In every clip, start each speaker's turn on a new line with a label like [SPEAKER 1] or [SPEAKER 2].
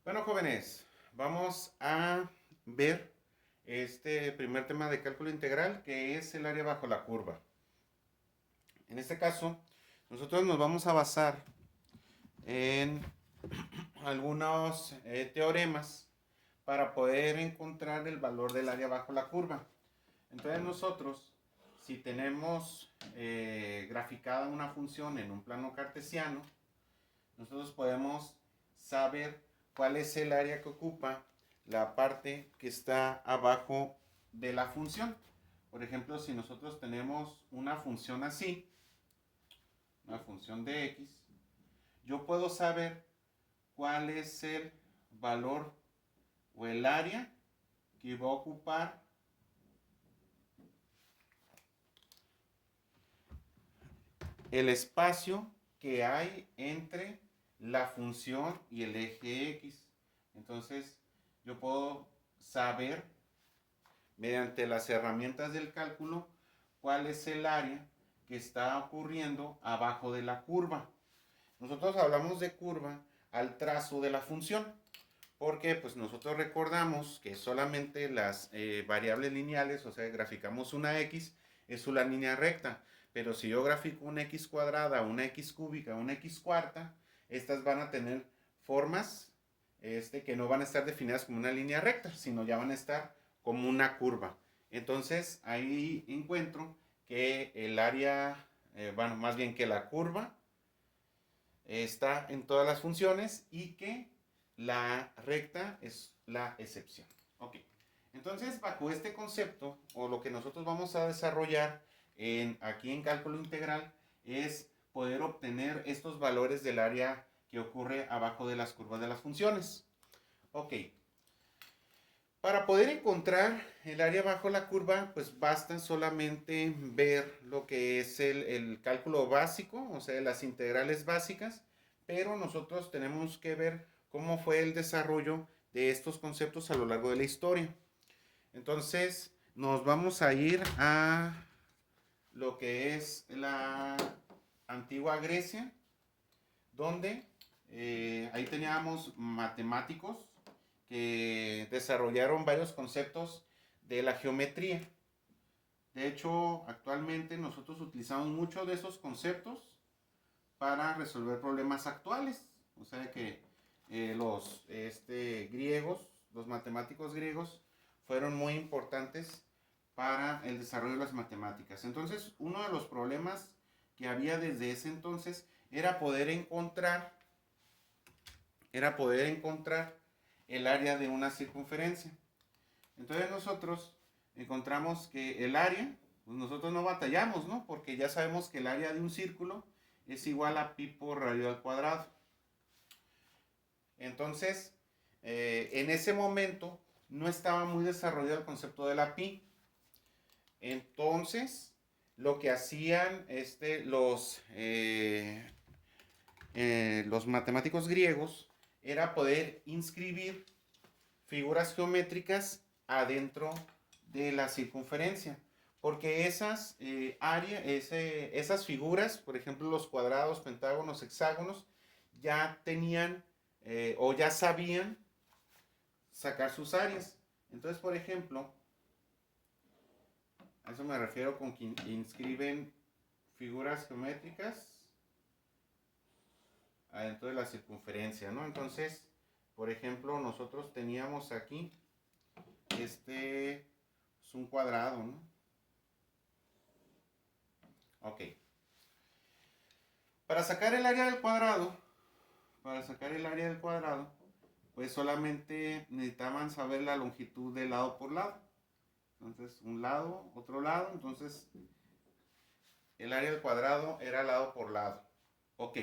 [SPEAKER 1] Bueno, jóvenes, vamos a ver este primer tema de cálculo integral, que es el área bajo la curva. En este caso, nosotros nos vamos a basar en algunos teoremas para poder encontrar el valor del área bajo la curva. Entonces nosotros, si tenemos graficada una función en un plano cartesiano, nosotros podemos saber cuál es el área que ocupa la parte que está abajo de la función. Por ejemplo, si nosotros tenemos una función así, una función de x, yo puedo saber cuál es el valor o el área que va a ocupar el espacio que hay entre la función y el eje x. Entonces, yo puedo saber mediante las herramientas del cálculo cuál es el área que está ocurriendo abajo de la curva. Nosotros hablamos de curva al trazo de la función, porque pues nosotros recordamos que solamente las variables lineales, o sea, graficamos una x, es una línea recta, pero si yo grafico una x cuadrada, una x cúbica, una x cuarta, estas van a tener formas que no van a estar definidas como una línea recta, sino ya van a estar como una curva. Entonces ahí encuentro que el área, bueno, más bien que la curva está en todas las funciones y que la recta es la excepción. Ok, entonces bajo este concepto, o lo que nosotros vamos a desarrollar aquí en cálculo integral, es poder obtener estos valores del área que ocurre abajo de las curvas de las funciones. Ok, para poder encontrar el área bajo la curva, pues basta solamente ver lo que es el cálculo básico, o sea, las integrales básicas, pero nosotros tenemos que ver cómo fue el desarrollo de estos conceptos a lo largo de la historia. Entonces, nos vamos a ir a lo que es la antigua Grecia, donde ahí teníamos matemáticos que desarrollaron varios conceptos de la geometría. De hecho, actualmente nosotros utilizamos muchos de esos conceptos para resolver problemas actuales. O sea que los griegos, los matemáticos griegos, fueron muy importantes para el desarrollo de las matemáticas. Entonces, uno de los problemas que había desde ese entonces era poder encontrar el área de una circunferencia. Entonces nosotros encontramos que el área, pues nosotros no batallamos, ¿no? Porque ya sabemos que el área de un círculo es igual a pi por radio al cuadrado. Entonces, en ese momento no estaba muy desarrollado el concepto de la pi. Entonces, lo que hacían los matemáticos griegos era poder inscribir figuras geométricas adentro de la circunferencia. Porque esas figuras, por ejemplo los cuadrados, pentágonos, hexágonos, ya tenían o ya sabían sacar sus áreas. Entonces, por ejemplo, a eso me refiero con que inscriben figuras geométricas adentro de la circunferencia, ¿no? Entonces, por ejemplo, nosotros teníamos aquí es un cuadrado, ¿no? Ok. Para sacar el área del cuadrado, pues solamente necesitaban saber la longitud de lado por lado. Entonces, un lado, otro lado, entonces el área del cuadrado era lado por lado. Ok.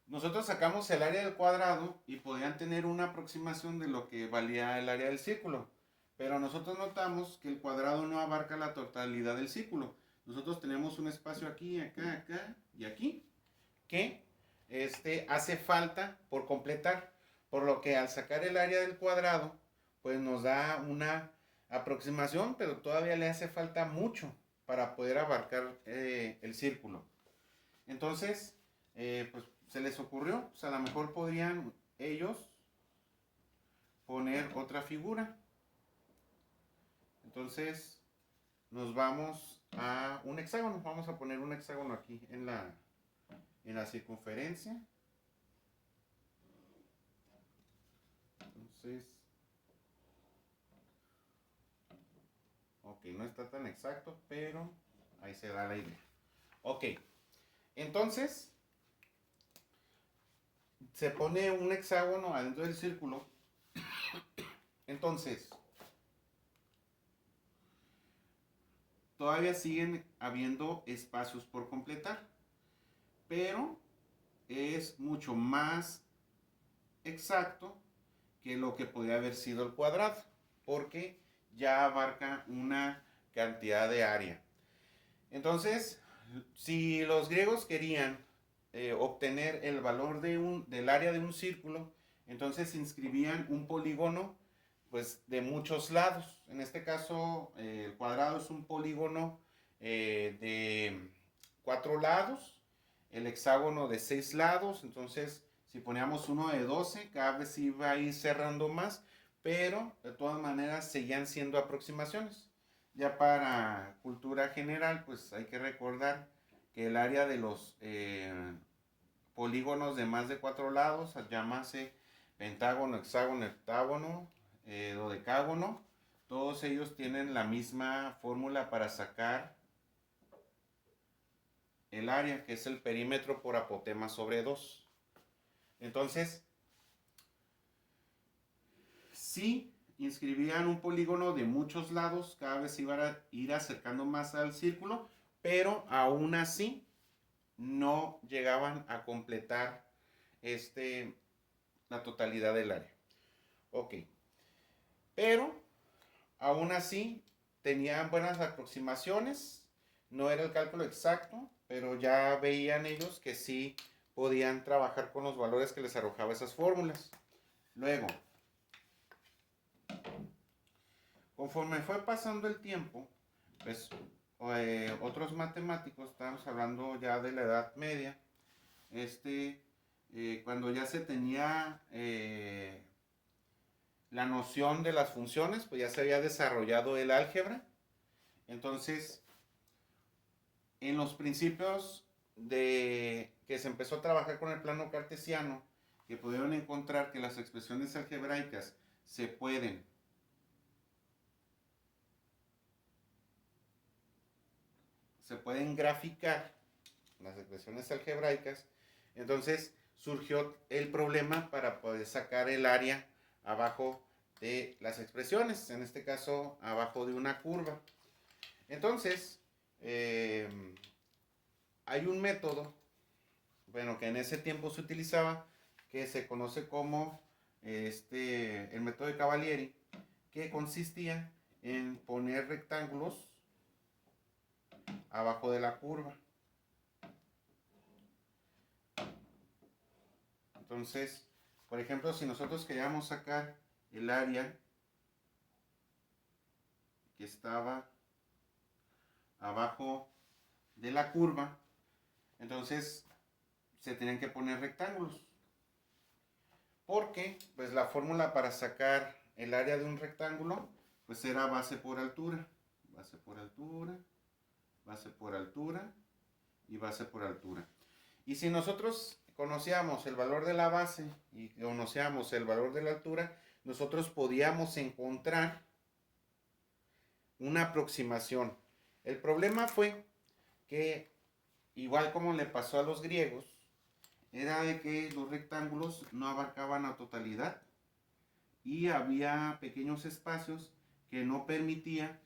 [SPEAKER 1] Nosotros sacamos el área del cuadrado y podían tener una aproximación de lo que valía el área del círculo. Pero nosotros notamos que el cuadrado no abarca la totalidad del círculo. Nosotros tenemos un espacio aquí, acá, acá y aquí que hace falta por completar. Por lo que al sacar el área del cuadrado, pues nos da una aproximación, pero todavía le hace falta mucho para poder abarcar el círculo. Entonces, pues se les ocurrió, pues a lo mejor podrían ellos poner otra figura. Entonces nos vamos a un hexágono. Vamos a poner un hexágono aquí en la circunferencia. Entonces, ok, no está tan exacto, pero ahí se da la idea. Ok, entonces se pone un hexágono adentro del círculo. Entonces, todavía siguen habiendo espacios por completar, pero es mucho más exacto que lo que podría haber sido el cuadrado, porque ya abarca una cantidad de área. Entonces, si los griegos querían obtener el valor del área de un círculo, entonces inscribían un polígono pues de muchos lados. En este caso, el cuadrado es un polígono de 4 lados, el hexágono de 6 lados. Entonces, si poníamos uno de 12, cada vez iba a ir cerrando más, pero de todas maneras seguían siendo aproximaciones. Ya para cultura general, pues hay que recordar que el área de los polígonos de más de 4 lados, llámase pentágono, hexágono, heptágono, dodecágono, todos ellos tienen la misma fórmula para sacar el área, que es el perímetro por apotema sobre 2. Entonces, si inscribían un polígono de muchos lados, cada vez se iba a ir acercando más al círculo, pero aún así no llegaban a completar la totalidad del área. Ok, pero aún así tenían buenas aproximaciones, no era el cálculo exacto, pero ya veían ellos que sí podían trabajar con los valores que les arrojaba esas fórmulas. Luego, conforme fue pasando el tiempo, pues otros matemáticos, estamos hablando ya de la Edad Media, cuando ya se tenía la noción de las funciones, pues ya se había desarrollado el álgebra. Entonces, en los principios de que se empezó a trabajar con el plano cartesiano, que pudieron encontrar que las expresiones algebraicas se pueden graficar, las expresiones algebraicas. Entonces surgió el problema para poder sacar el área abajo de las expresiones, en este caso abajo de una curva. Entonces, hay un método, bueno, que en ese tiempo se utilizaba, que se conoce como el método de Cavalieri, que consistía en poner rectángulos abajo de la curva. Entonces, por ejemplo, si nosotros queríamos sacar el área que estaba abajo de la curva, entonces se tenían que poner rectángulos. Porque pues la fórmula para sacar el área de un rectángulo pues era base por altura. Base por altura, base por altura y base por altura. Y si nosotros conocíamos el valor de la base y conocíamos el valor de la altura, nosotros podíamos encontrar una aproximación. El problema fue que, igual como le pasó a los griegos, era de que los rectángulos no abarcaban la totalidad y había pequeños espacios que no permitía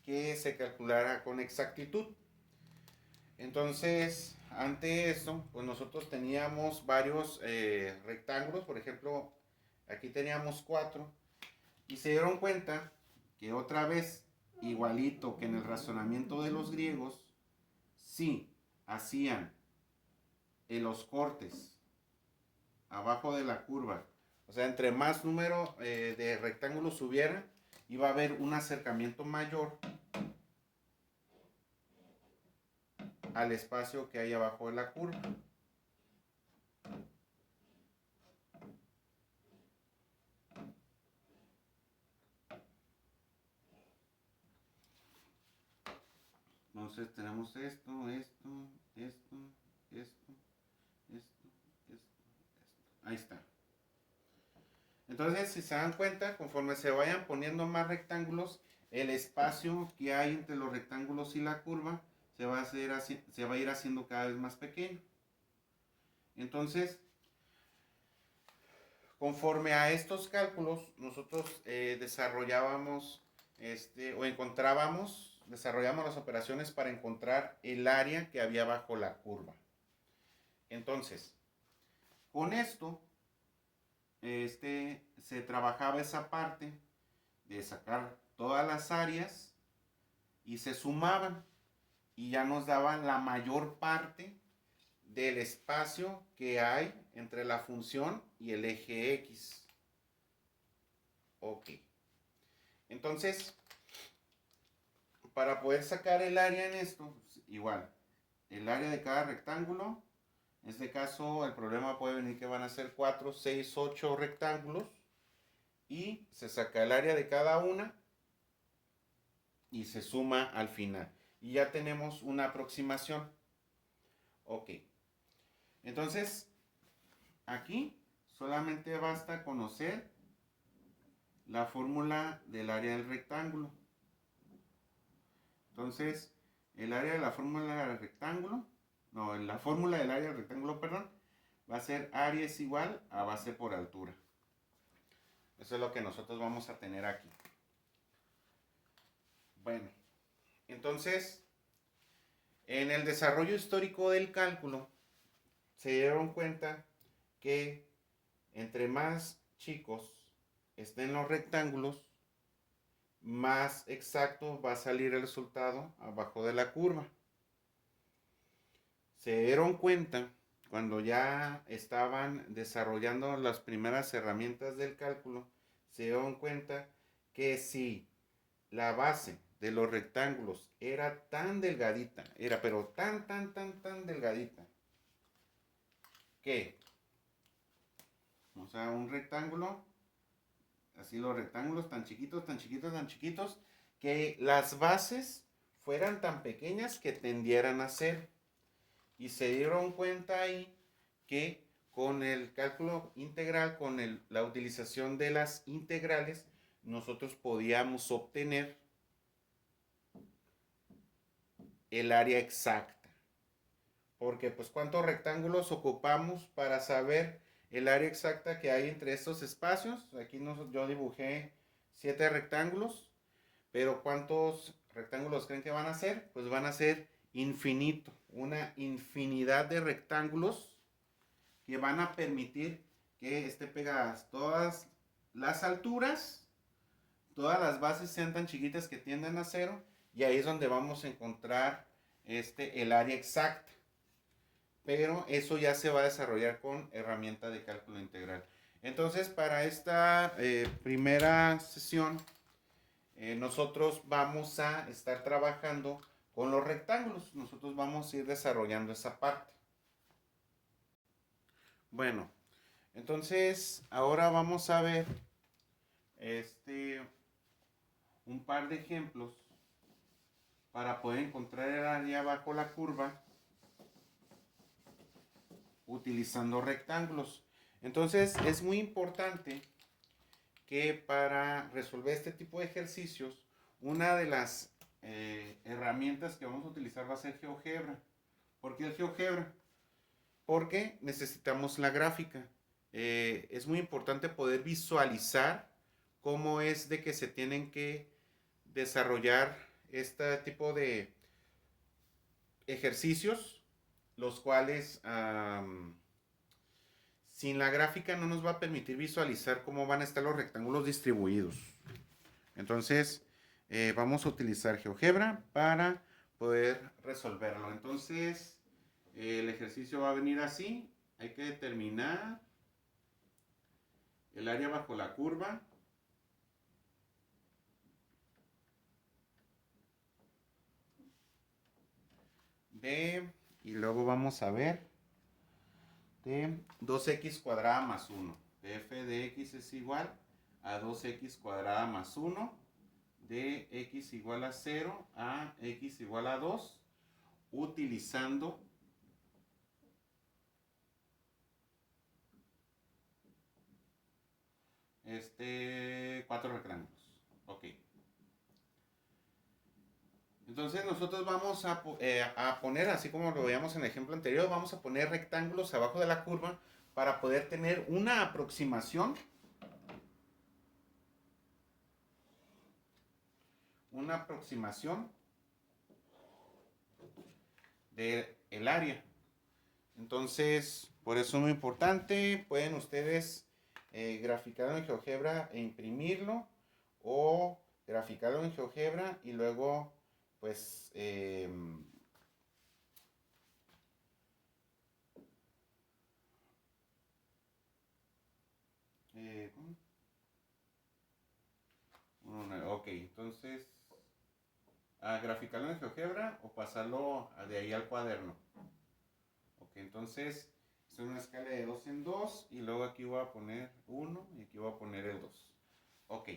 [SPEAKER 1] que se calculara con exactitud. Entonces, ante eso, pues nosotros teníamos varios rectángulos, por ejemplo, aquí teníamos 4, y se dieron cuenta que otra vez, igualito que en el razonamiento de los griegos, sí hacían en los cortes abajo de la curva, o sea, entre más número de rectángulos hubiera, iba a haber un acercamiento mayor al espacio que hay abajo de la curva. Entonces tenemos esto, esto, esto, esto, esto, esto. Ahí está. Entonces, si se dan cuenta, conforme se vayan poniendo más rectángulos, el espacio que hay entre los rectángulos y la curva se va a ir haciendo cada vez más pequeño. Entonces, conforme a estos cálculos, nosotros desarrollábamos desarrollamos las operaciones para encontrar el área que había bajo la curva. Entonces, con esto, se trabajaba esa parte de sacar todas las áreas y se sumaban y ya nos daban la mayor parte del espacio que hay entre la función y el eje X. Ok. Entonces, para poder sacar el área en esto, pues, igual, el área de cada rectángulo, en este caso el problema puede venir que van a ser 4, 6, 8 rectángulos y se saca el área de cada una y se suma al final. Y ya tenemos una aproximación. Ok. Entonces, aquí solamente basta conocer la fórmula del área del rectángulo. Entonces, el área de la fórmula del rectángulo, no, la fórmula del área del rectángulo, perdón, va a ser área es igual a base por altura. Eso es lo que nosotros vamos a tener aquí. Bueno, entonces, en el desarrollo histórico del cálculo, se dieron cuenta que entre más chicos estén los rectángulos, más exacto va a salir el resultado abajo de la curva. Se dieron cuenta cuando ya estaban desarrollando las primeras herramientas del cálculo, se dieron cuenta que si la base de los rectángulos era tan delgadita, pero tan delgadita, que, o sea, un rectángulo, así los rectángulos tan chiquitos, que las bases fueran tan pequeñas que tendieran a ser. Y se dieron cuenta ahí que con el cálculo integral, con la utilización de las integrales, nosotros podíamos obtener el área exacta. Porque pues cuántos rectángulos ocupamos para saber el área exacta que hay entre estos espacios. Aquí yo dibujé 7 rectángulos, pero ¿cuántos rectángulos creen que van a ser? Pues van a ser infinito, una infinidad de rectángulos que van a permitir que esté pegadas todas las alturas, todas las bases sean tan chiquitas que tienden a cero, y ahí es donde vamos a encontrar el área exacta. Pero eso ya se va a desarrollar con herramienta de cálculo integral. Entonces, para esta primera sesión, nosotros vamos a estar trabajando con los rectángulos. Nosotros vamos a ir desarrollando esa parte. Bueno, entonces ahora vamos a ver un par de ejemplos para poder encontrar el área bajo la curva utilizando rectángulos. Entonces es muy importante que para resolver este tipo de ejercicios, una de las herramientas que vamos a utilizar va a ser GeoGebra. ¿Por qué el GeoGebra? Porque necesitamos la gráfica. Es muy importante poder visualizar cómo es de que se tienen que desarrollar este tipo de ejercicios, los cuales sin la gráfica no nos va a permitir visualizar cómo van a estar los rectángulos distribuidos. Entonces, vamos a utilizar GeoGebra para poder resolverlo. Entonces, el ejercicio va a venir así. Hay que determinar el área bajo la curva. Y luego vamos a ver de 2x cuadrada más 1. De f de x es igual a 2x cuadrada más 1 de x igual a 0 a x igual a 2 utilizando cuatro rectángulos. Ok. Entonces nosotros vamos a poner, así como lo veíamos en el ejemplo anterior, vamos a poner rectángulos abajo de la curva para poder tener una aproximación. Una aproximación del área. Entonces, por eso es muy importante. Pueden ustedes graficarlo en GeoGebra e imprimirlo, o graficarlo en GeoGebra y luego pues ok, entonces graficarlo en GeoGebra o pasarlo de ahí al cuaderno. Ok, entonces es una escala de 2 en 2 y luego aquí voy a poner 1 y aquí voy a poner el 2. Ok,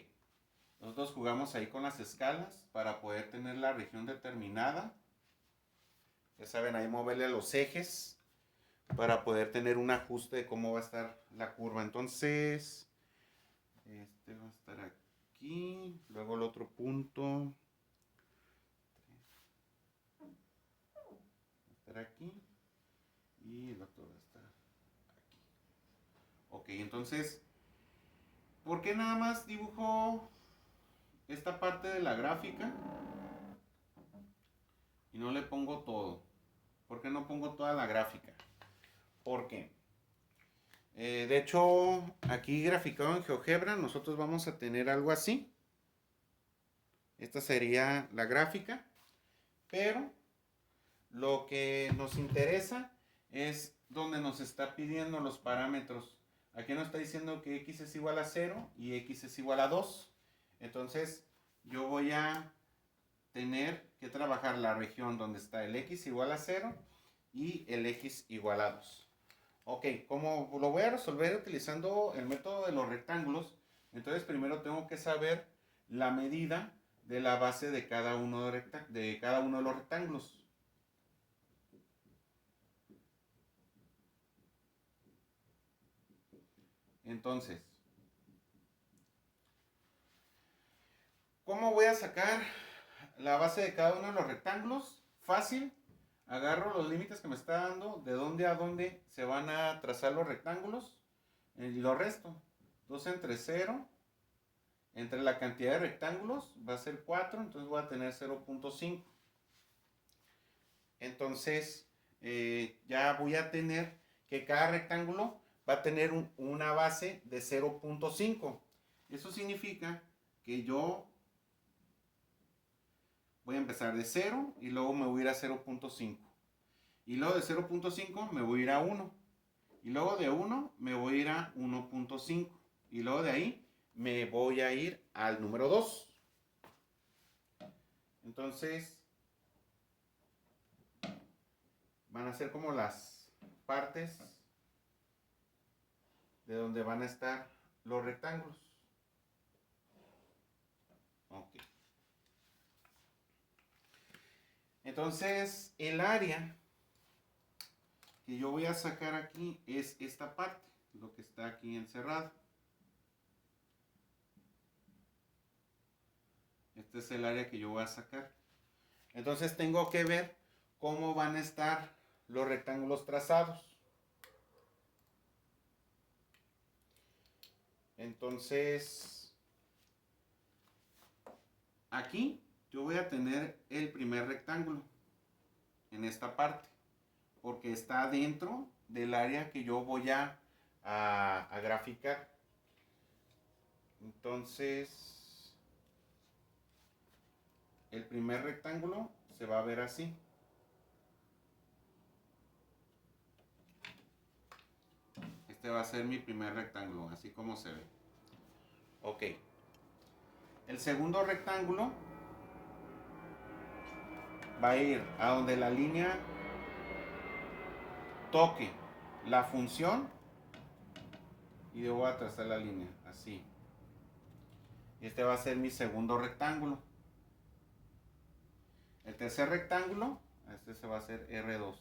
[SPEAKER 1] nosotros jugamos ahí con las escalas para poder tener la región determinada. Ya saben, ahí moverle los ejes para poder tener un ajuste de cómo va a estar la curva. Entonces, este va a estar aquí, luego el otro punto va a estar aquí y el otro va a estar aquí. Ok, entonces, ¿por qué nada más dibujo esta parte de la gráfica y no le pongo todo? ¿Por qué no pongo toda la gráfica? ¿Por qué? De hecho, aquí graficado en GeoGebra, nosotros vamos a tener algo así. Esta sería la gráfica, pero lo que nos interesa es donde nos está pidiendo los parámetros. Aquí nos está diciendo que x es igual a 0 y x es igual a 2. Entonces, yo voy a tener que trabajar la región donde está el x igual a 0 y el x igual a 2. Ok, como lo voy a resolver utilizando el método de los rectángulos, entonces primero tengo que saber la medida de la base de cada uno de los rectángulos. Entonces, ¿cómo voy a sacar la base de cada uno de los rectángulos? Fácil. Agarro los límites que me está dando, de dónde a dónde se van a trazar los rectángulos, y lo resto. 2 entre 0, entre la cantidad de rectángulos va a ser 4, entonces voy a tener 0.5. Entonces ya voy a tener que cada rectángulo va a tener una base de 0.5. Eso significa que yo voy a empezar de 0 y luego me voy a ir a 0.5. Y luego de 0.5 me voy a ir a 1. Y luego de 1 me voy a ir a 1.5. Y luego de ahí me voy a ir al número 2. Entonces, van a ser como las partes de donde van a estar los rectángulos. Ok. Entonces, el área que yo voy a sacar aquí es esta parte, lo que está aquí encerrado. Este es el área que yo voy a sacar. Entonces tengo que ver cómo van a estar los rectángulos trazados. Entonces, aquí yo voy a tener el primer rectángulo en esta parte, porque está dentro del área que yo voy a graficar. Entonces, el primer rectángulo se va a ver así. Este va a ser mi primer rectángulo, así como se ve. Ok. El segundo rectángulo va a ir a donde la línea toque la función y yo voy a trazar la línea, así. Este va a ser mi segundo rectángulo. El tercer rectángulo, este se va a hacer R2.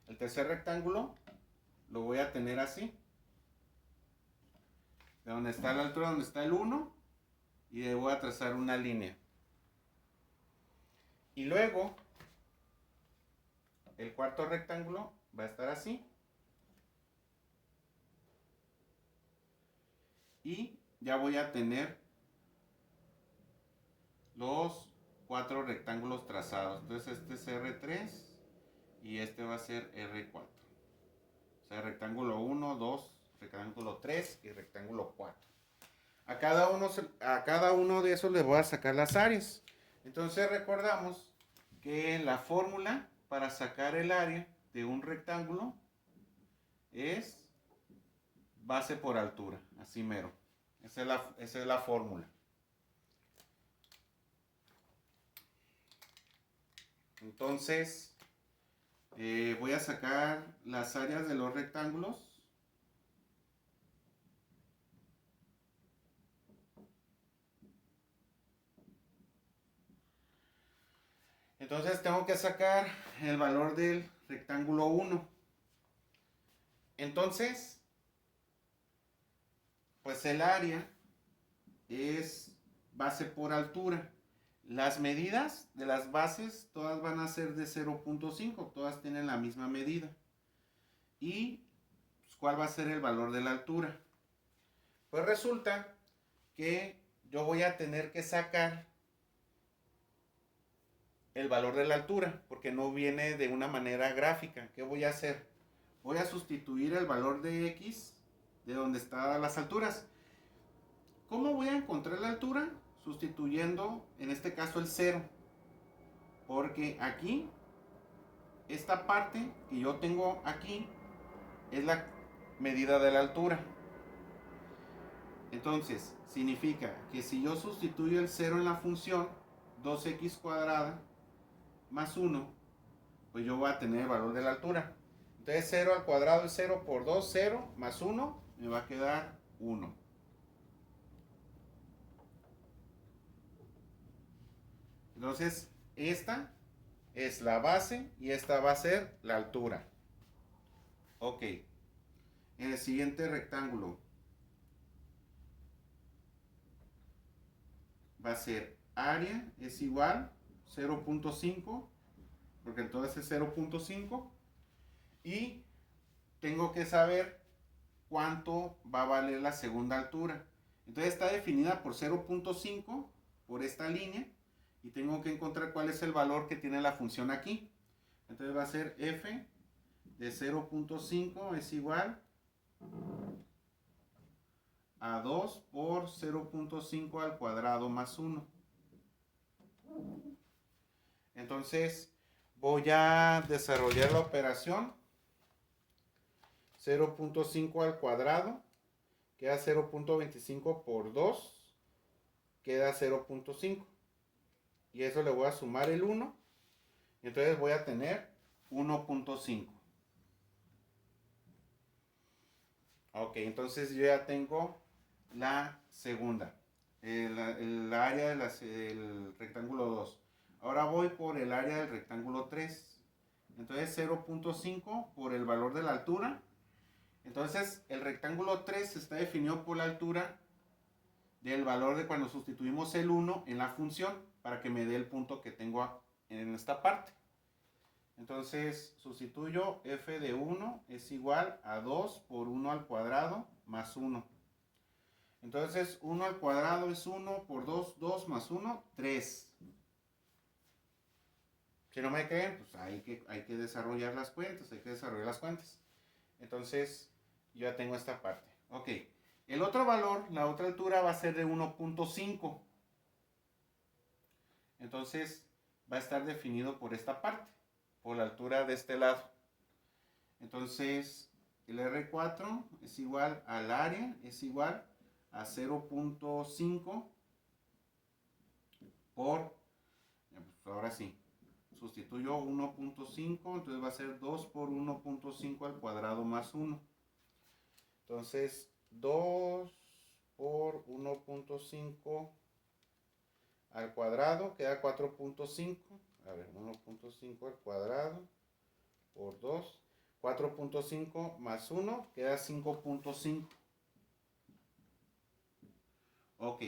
[SPEAKER 1] El tercer rectángulo lo voy a tener así. De donde está la altura, donde está el 1. Y le voy a trazar una línea. Y luego, el cuarto rectángulo va a estar así. Y ya voy a tener los 4 rectángulos trazados. Entonces este es R3 y este va a ser R4. O sea, rectángulo 1, 2, rectángulo 3 y rectángulo 4. A cada uno de esos le voy a sacar las áreas. Entonces recordamos que la fórmula para sacar el área de un rectángulo es base por altura, así mero. Esa es la fórmula. Entonces, voy a sacar las áreas de los rectángulos. Entonces tengo que sacar el valor del rectángulo 1. Entonces, pues el área es base por altura. Las medidas de las bases todas van a ser de 0.5, todas tienen la misma medida. ¿Y pues, cuál va a ser el valor de la altura? Pues resulta que yo voy a tener que sacar el valor de la altura, porque no viene de una manera gráfica. ¿Qué voy a hacer? Voy a sustituir el valor de x de donde están las alturas. ¿Cómo voy a encontrar la altura? Sustituyendo, en este caso, el 0. Porque aquí, esta parte que yo tengo aquí, es la medida de la altura. Entonces, significa que si yo sustituyo el 0 en la función, 2x cuadrada más 1, pues yo voy a tener el valor de la altura. Entonces 0 al cuadrado es 0 por 2, 0, más 1, me va a quedar 1. Entonces, esta es la base y esta va a ser la altura. Ok. En el siguiente rectángulo va a ser área es igual 0.5, porque entonces es 0.5. Y tengo que saber cuánto va a valer la segunda altura. Entonces está definida por 0.5 por esta línea y tengo que encontrar cuál es el valor que tiene la función aquí. Entonces va a ser f de 0.5 es igual a 2 por 0.5 al cuadrado más 1. Entonces voy a desarrollar la operación. 0.5 al cuadrado queda 0.25 por 2, queda 0.5. Y eso le voy a sumar el 1. Entonces voy a tener 1.5. Ok, entonces yo ya tengo la segunda, el área del rectángulo 2. Ahora voy por el área del rectángulo 3. Entonces 0.5 por el valor de la altura. Entonces el rectángulo 3 está definido por la altura del valor de cuando sustituimos el 1 en la función para que me dé el punto que tengo en esta parte. Entonces sustituyo f de 1 es igual a 2 por 1 al cuadrado más 1. Entonces 1 al cuadrado es 1 por 2, 2 más 1, 3. Si no me creen, pues hay que desarrollar las cuentas, Entonces yo ya tengo esta parte. Ok, el otro valor, la otra altura va a ser de 1.5. Entonces va a estar definido por esta parte, por la altura de este lado. Entonces el R4 es igual al área, es igual a 0.5 por, pues ahora sí, sustituyo 1.5, entonces va a ser 2 por 1.5 al cuadrado más 1. Entonces 2 por 1.5 al cuadrado queda 4.5. A ver, 1.5 al cuadrado por 2. 4.5 más 1 queda 5.5. Ok.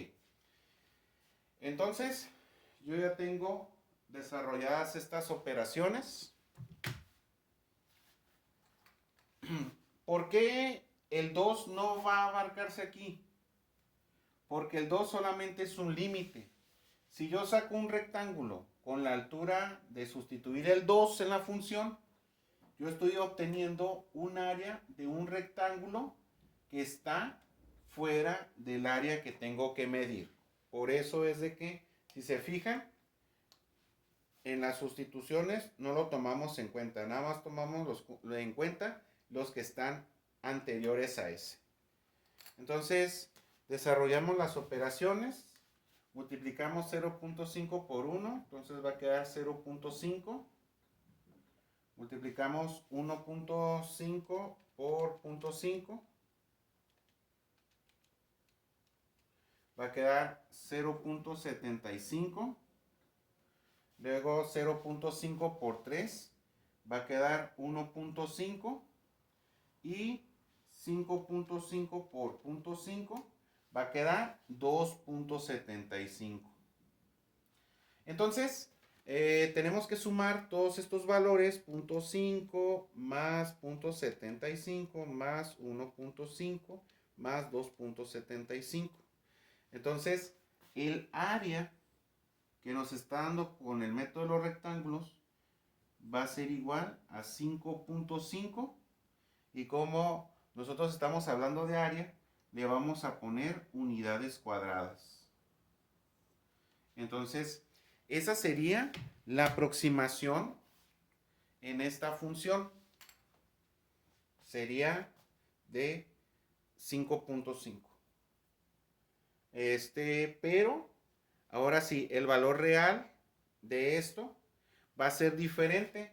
[SPEAKER 1] Entonces, yo ya tengo desarrolladas estas operaciones. ¿Por qué el 2 no va a abarcarse aquí? Porque el 2 solamente es un límite. Si yo saco un rectángulo con la altura de sustituir el 2 en la función, yo estoy obteniendo un área de un rectángulo que está fuera del área que tengo que medir. Por eso es de que, si se fijan, en las sustituciones no lo tomamos en cuenta, nada más tomamos en cuenta los que están anteriores a ese. Entonces, desarrollamos las operaciones, multiplicamos 0.5 por 1, entonces va a quedar 0.5. Multiplicamos 1.5 por 0.5, va a quedar 0.75. Luego 0.5 por 3 va a quedar 1.5. Y 5.5 por 0.5 va a quedar 2.75. Entonces, tenemos que sumar todos estos valores, 0.5 más 0.75 más 1.5 más 2.75. Entonces, el área que nos está dando con el método de los rectángulos va a ser igual a 5.5. Y como nosotros estamos hablando de área, le vamos a poner unidades cuadradas. Entonces, esa sería la aproximación en esta función. Sería de 5.5. Pero, ahora sí, el valor real de esto va a ser diferente,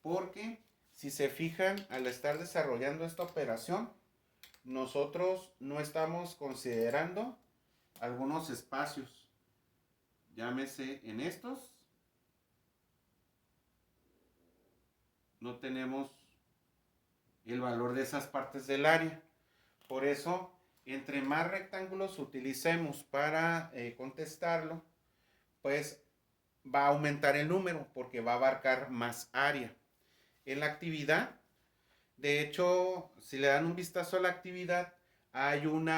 [SPEAKER 1] porque si se fijan, al estar desarrollando esta operación, nosotros no estamos considerando algunos espacios. Llámese en estos, no tenemos el valor de esas partes del área. Por eso, entre más rectángulos utilicemos para contestarlo, pues va a aumentar el número porque va a abarcar más área. En la actividad, de hecho, si le dan un vistazo a la actividad, hay un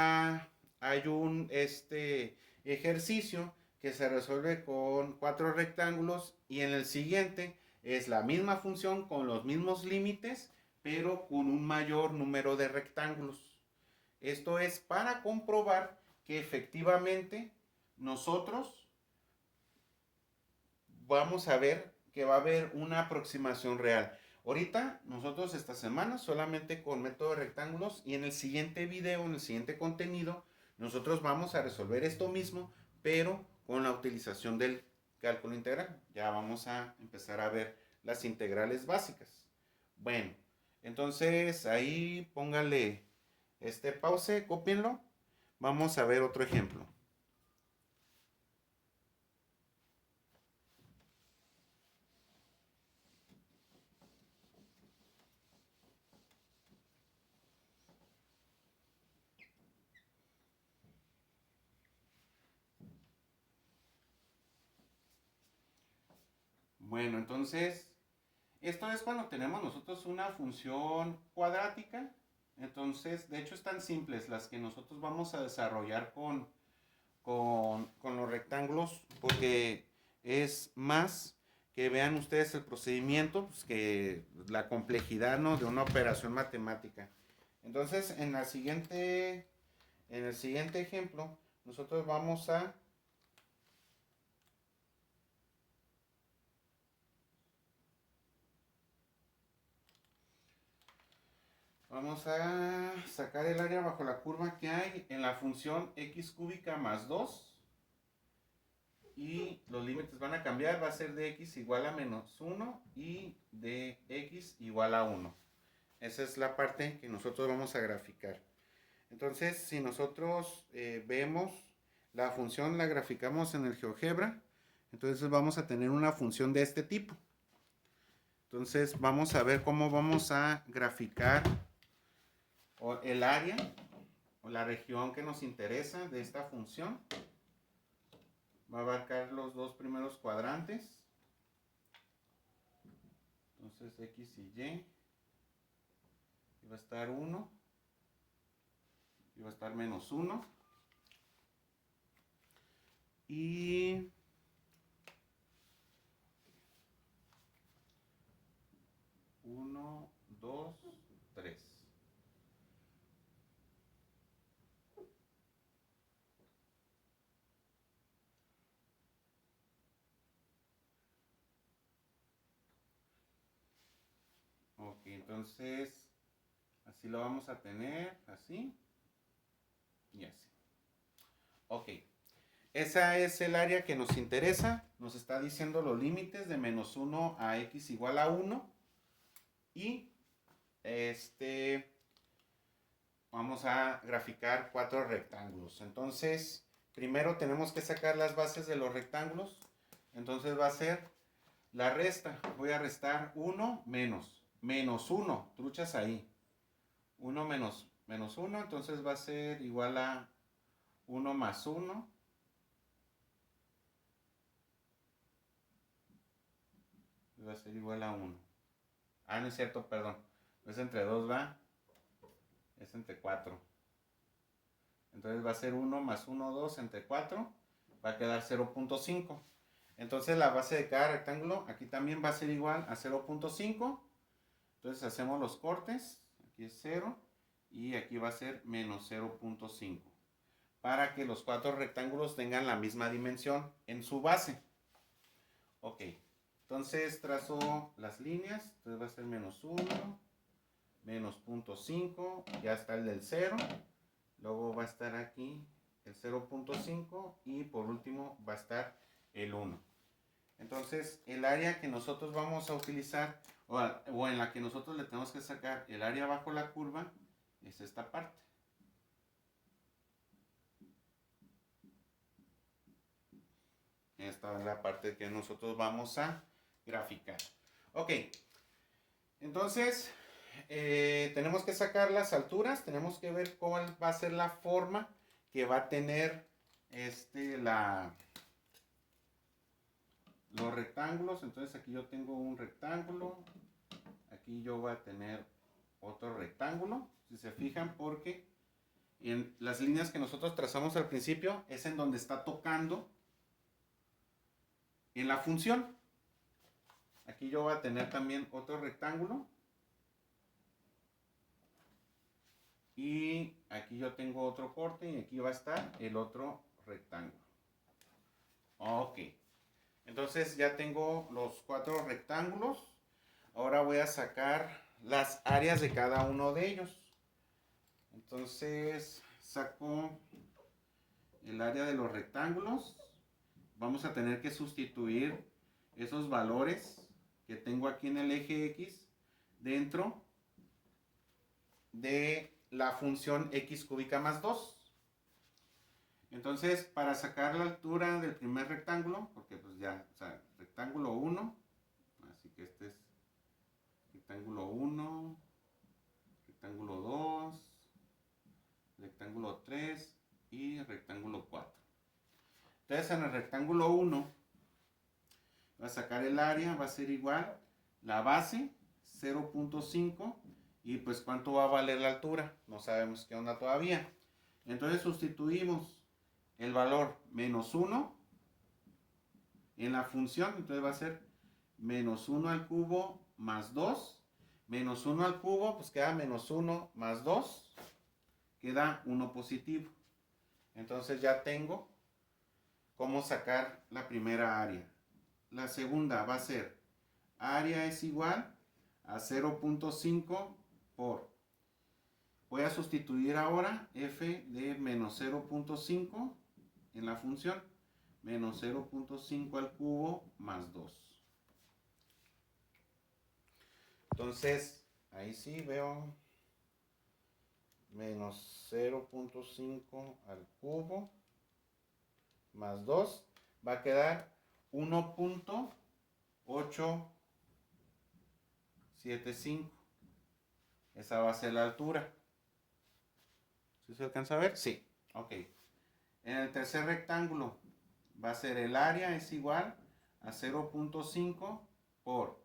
[SPEAKER 1] ejercicio que se resuelve con 4 rectángulos, y en el siguiente es la misma función con los mismos límites, pero con un mayor número de rectángulos. Esto es para comprobar que efectivamente nosotros vamos a ver que va a haber una aproximación real. Ahorita nosotros esta semana solamente con método de rectángulos, y en el siguiente video, en el siguiente contenido, nosotros vamos a resolver esto mismo, pero con la utilización del cálculo integral. Ya vamos a empezar a ver las integrales básicas. Bueno, entonces ahí póngale pause, cópienlo. Vamos a ver otro ejemplo. Bueno, entonces, esto es cuando tenemos nosotros una función cuadrática. Entonces, de hecho, están simples las que nosotros vamos a desarrollar con los rectángulos, porque es más que vean ustedes el procedimiento, pues, que la complejidad, ¿no?, de una operación matemática. Entonces, en el siguiente ejemplo, nosotros vamos a sacar el área bajo la curva que hay en la función x cúbica más 2. Y los límites van a cambiar, va a ser de x igual a menos 1 y de x igual a 1. Esa es la parte que nosotros vamos a graficar. Entonces, si nosotros vemos la función la graficamos en el GeoGebra, entonces vamos a tener una función de este tipo. Entonces vamos a ver cómo vamos a graficar el área o la región que nos interesa de esta función. Va a abarcar los dos primeros cuadrantes. Entonces X y Y. Y va a estar 1. Y va a estar menos 1. Y 1, 2, 3. Ok, entonces así lo vamos a tener, así y así. Ok, esa es el área que nos interesa. Nos está diciendo los límites de menos 1 a x igual a 1. Y vamos a graficar 4 rectángulos. Entonces, primero tenemos que sacar las bases de los rectángulos. Entonces va a ser la resta. Voy a restar 1 menos 1. Truchas ahí. 1 menos 1. Entonces va a ser igual a 1 más 1. Va a ser igual a 1. Ah, no es cierto, perdón. No es entre 2, ¿va? Es entre 4. Entonces va a ser 1 más 1, 2 entre 4. Va a quedar 0.5. Entonces la base de cada rectángulo aquí también va a ser igual a 0.5. Entonces hacemos los cortes. Aquí es 0 y aquí va a ser menos 0.5. Para que los 4 rectángulos tengan la misma dimensión en su base. Ok. Entonces trazo las líneas. Entonces va a ser menos 1, menos 0.5. Ya está el del 0. Luego va a estar aquí el 0.5 y por último va a estar el 1. Entonces el área que nosotros vamos a utilizar o en la que nosotros le tenemos que sacar el área bajo la curva es esta parte. Esta es la parte que nosotros vamos a graficar. Ok, entonces tenemos que sacar las alturas, tenemos que ver cuál va a ser la forma que va a tener los rectángulos. Entonces aquí yo tengo un rectángulo, aquí yo voy a tener otro rectángulo, si se fijan, porque en las líneas que nosotros trazamos al principio es en donde está tocando en la función. Aquí yo voy a tener también otro rectángulo. Y aquí yo tengo otro corte y aquí va a estar el otro rectángulo. Ok. Entonces ya tengo los 4 rectángulos. Ahora voy a sacar las áreas de cada uno de ellos. Entonces saco el área de los rectángulos. Vamos a tener que sustituir esos valores que tengo aquí en el eje X dentro de la función x cúbica más 2. Entonces, para sacar la altura del primer rectángulo, porque pues ya, o sea, rectángulo 1, así que este es rectángulo 1, rectángulo 2, rectángulo 3 y rectángulo 4. Entonces, en el rectángulo 1, va a sacar el área, va a ser igual, la base, 0.5, y pues cuánto va a valer la altura, no sabemos qué onda todavía. Entonces sustituimos el valor menos 1 en la función, entonces va a ser menos 1 al cubo más 2, menos 1 al cubo, pues queda menos 1 más 2, queda 1 positivo. Entonces ya tengo cómo sacar la primera área. La segunda va a ser área es igual a 0.5 por, voy a sustituir ahora f de menos 0.5 en la función, menos 0.5 al cubo más 2. Entonces, ahí sí veo menos 0.5 al cubo más 2 va a quedar 1.875. Esa va a ser la altura. ¿Sí se alcanza a ver? Sí. Ok. En el tercer rectángulo va a ser el área es igual a 0.5 por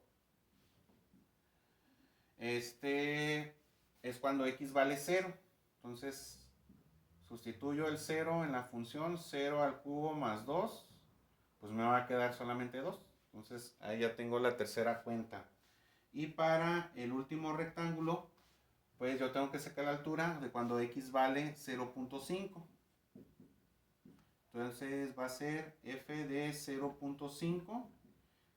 [SPEAKER 1] este es cuando x vale 0. Entonces sustituyo el 0 en la función 0 al cubo más 2, pues me va a quedar solamente 2. Entonces ahí ya tengo la tercera cuenta. Y para el último rectángulo, pues yo tengo que sacar la altura de cuando x vale 0.5. Entonces va a ser f de 0.5,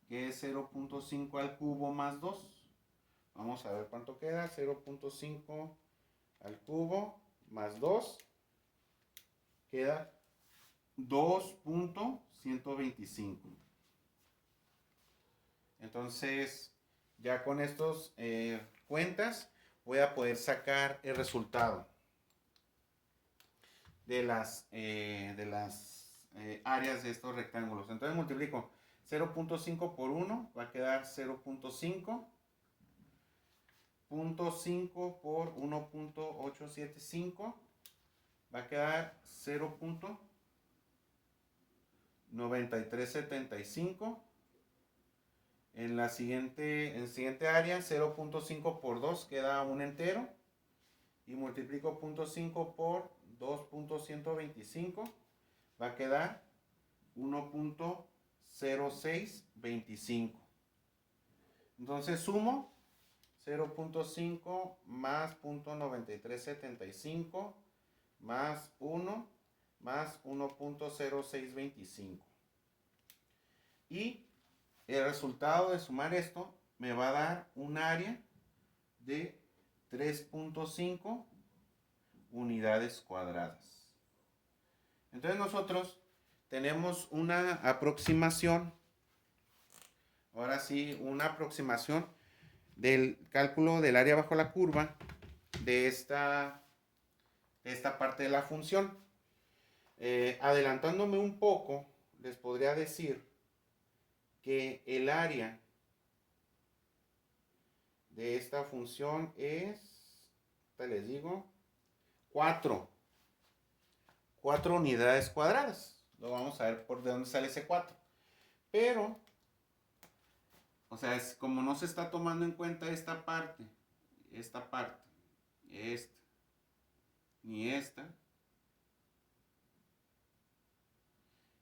[SPEAKER 1] que es 0.5 al cubo más 2. Vamos a ver cuánto queda. 0.5 al cubo más 2 queda 2.125. Entonces, ya con estos cuentas, voy a poder sacar el resultado de las áreas de estos rectángulos. Entonces multiplico 0.5 por 1, va a quedar 0.5. 0.5 por 1.875 va a quedar 0.9375. En el siguiente área, 0.5 por 2 queda un entero. Y multiplico 0.5 por 2.125. Va a quedar 1.0625. Entonces sumo 0.5 más 0.9375 más 1 más 1.0625. Y el resultado de sumar esto me va a dar un área de 3.5 unidades cuadradas. Entonces nosotros tenemos una aproximación, ahora sí, una aproximación del cálculo del área bajo la curva de esta parte de la función. Adelantándome un poco, les podría decir que el área de esta función es, les digo, 4 unidades cuadradas. Lo vamos a ver por de dónde sale ese 4. Pero, o sea, es como no se está tomando en cuenta esta parte, esta, ni esta.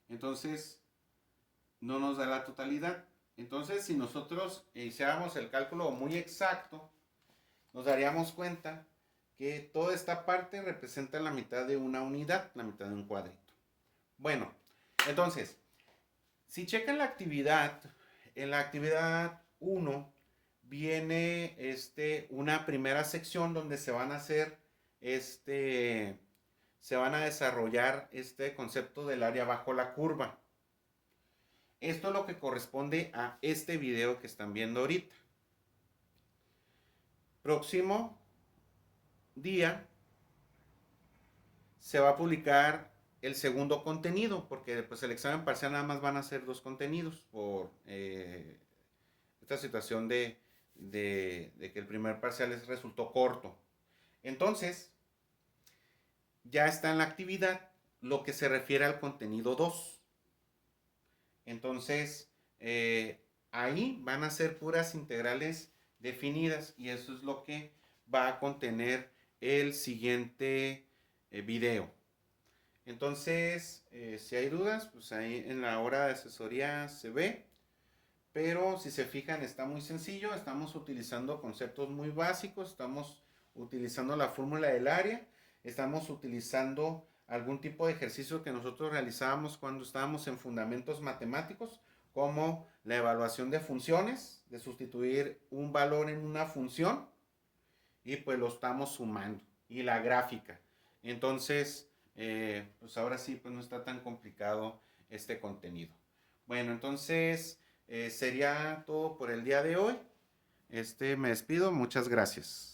[SPEAKER 1] Entonces, no nos da la totalidad. Entonces, si nosotros hiciéramos el cálculo muy exacto, nos daríamos cuenta que toda esta parte representa la mitad de una unidad, la mitad de un cuadrito. Bueno, entonces, si checan la actividad, en la actividad 1 viene una primera sección donde se van a hacer se van a desarrollar este concepto del área bajo la curva. Esto es lo que corresponde a este video que están viendo ahorita. Próximo día se va a publicar el segundo contenido, porque pues el examen parcial nada más van a ser 2 contenidos por esta situación de que el primer parcial resultó corto. Entonces, ya está en la actividad lo que se refiere al contenido 2. Entonces, ahí van a ser puras integrales definidas y eso es lo que va a contener el siguiente video. Entonces, si hay dudas, pues ahí en la hora de asesoría se ve. Pero si se fijan, está muy sencillo. Estamos utilizando conceptos muy básicos. Estamos utilizando la fórmula del área. Estamos utilizando algún tipo de ejercicio que nosotros realizábamos cuando estábamos en fundamentos matemáticos, como la evaluación de funciones, de sustituir un valor en una función y pues lo estamos sumando. Y la gráfica. Entonces, pues ahora sí, pues no está tan complicado este contenido. Bueno, entonces sería todo por el día de hoy. Me despido, muchas gracias.